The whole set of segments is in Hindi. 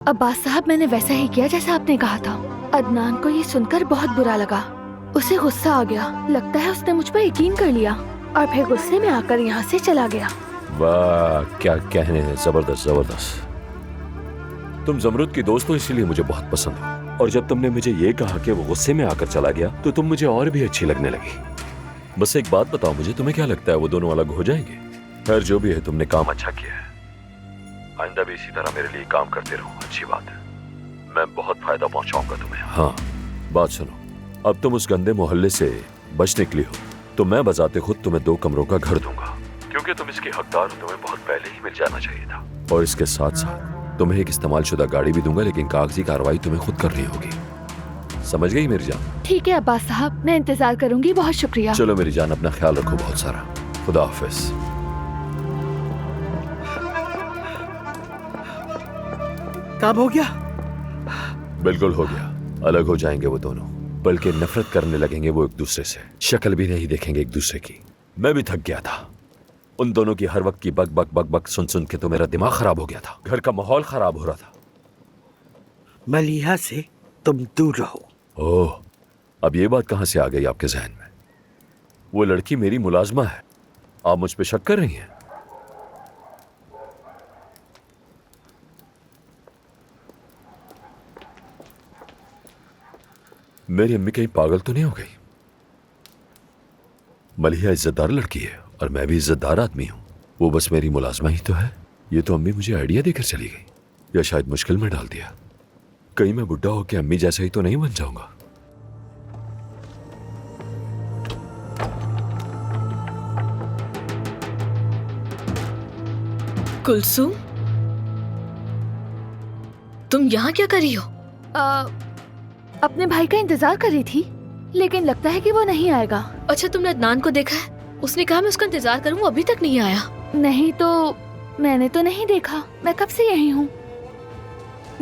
अब्बास साहब, मैंने वैसा ही किया जैसा आपने कहा था। अदनान को ये सुनकर बहुत बुरा लगा। उसे गुस्सा आ गया। लगता है उसने मुझ पर यकीन कर लिया और फिर गुस्से में आकर यहाँ से चला गया। वाह, क्या कहने हैं, जबरदस्त जबरदस्त। तुम जमरुद की दोस्त हो, इसीलिए मुझे बहुत पसंद हो। और जब तुमने मुझे ये कहा कि वो गुस्से में आकर चला गया तो तुम मुझे और भी अच्छी लगने लगी। बस एक बात बताओ मुझे, तुम्हें क्या लगता है वो दोनों अलग हो जाएंगे? खैर जो भी है, तुमने काम अच्छा किया है। आइंदा भी इसी तरह मेरे लिए काम करते रहो, अच्छी बात है। मैं बहुत फायदा पहुंचाऊंगा तुम्हें। हाँ, बात सुनो, अब तुम उस गंदे मोहल्ले से बच निकली हो तो मैं बजाते खुद तुम्हें 2 कमरों का घर दूंगा, क्योंकि तुम इसके हकदार हो। तुम्हें बहुत पहले ही मिल जाना चाहिए था। और इसके साथ साथ तुम्हें एक इस्तेमालशुदा गाड़ी भी दूंगा, लेकिन कागजी कार्रवाई तुम्हें खुद करनी होगी। समझ गई मेरी जान? ठीक है अब्बास साहब, मैं इंतजार करूंगी। बहुत शुक्रिया। चलो मेरी जान, अपना ख्याल रखो बहुत सारा। खुदा हाफिज। काम हो गया? बिल्कुल हो गया। अलग हो जाएंगे वो दोनों, बल्कि नफरत करने लगेंगे वो एक दूसरे से। शक्ल भी नहीं देखेंगे एक दूसरे की। मैं भी थक गया था उन दोनों की हर वक्त की बक बक बक बक सुन सुन के, तो मेरा दिमाग खराब हो गया था। घर का माहौल खराब हो रहा था। मलिहा से तुम दूर रहो। ओह, अब ये बात कहां से आ गई आपके जहन में? वो लड़की मेरी मुलाजमा है, आप मुझ पे शक कर रही हैं? मेरी अम्मी कहीं पागल तो नहीं हो गई? मलिहा इज्जतदार लड़की है और मैं भी इज्जतदार आदमी हूं। वो बस मेरी मुलाजमा ही तो है। ये तो अम्मी मुझे आइडिया देकर चली गई, या शायद मुश्किल में डाल दिया। कहीं मैं बुढ़ा होकर अम्मी जैसा ही तो नहीं बन जाऊंगा। कुलसुम, तुम यहाँ क्या कर रही हो? अपने भाई का इंतजार कर रही थी, लेकिन लगता है कि वो नहीं आएगा। अच्छा, तुमने अदनान को देखा है? उसने कहा मैं उसका इंतजार करूँ, अभी तक नहीं आया। नहीं तो मैंने तो नहीं देखा, मैं कब से यही हूँ।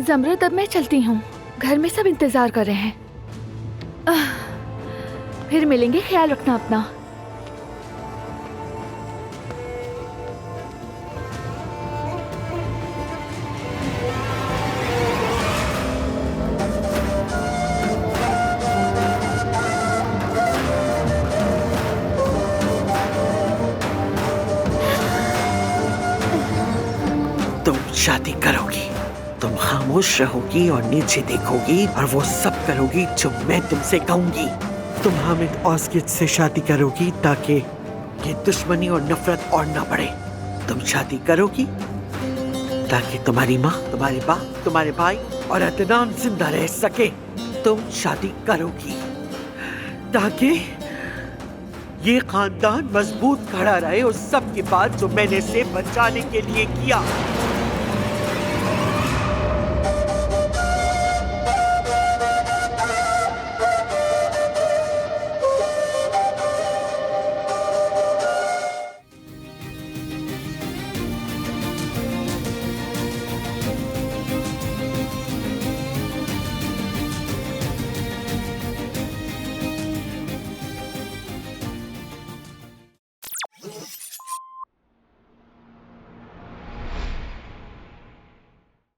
जमरुद, अब मैं चलती हूँ, घर में सब इंतजार कर रहे हैं। फिर मिलेंगे, ख्याल रखना अपना। तुम शादी करोगी, तुम खामोश रहोगी और नीचे देखोगी और वो सब करोगी जो मैं तुमसे कहूंगी। तुम हामिद औसगिद से शादी करोगी ताकि ये दुश्मनी और नफरत और ना बढ़े। तुम शादी करोगी ताकि तुम्हारी माँ, तुम्हारे बाप, तुम्हारे भाई और अदनान जिंदा रह सके। तुम शादी करोगी ताकि ये खानदान मजबूत खड़ा रहे उस सब के बाद जो मैंने इसे बचाने के लिए किया।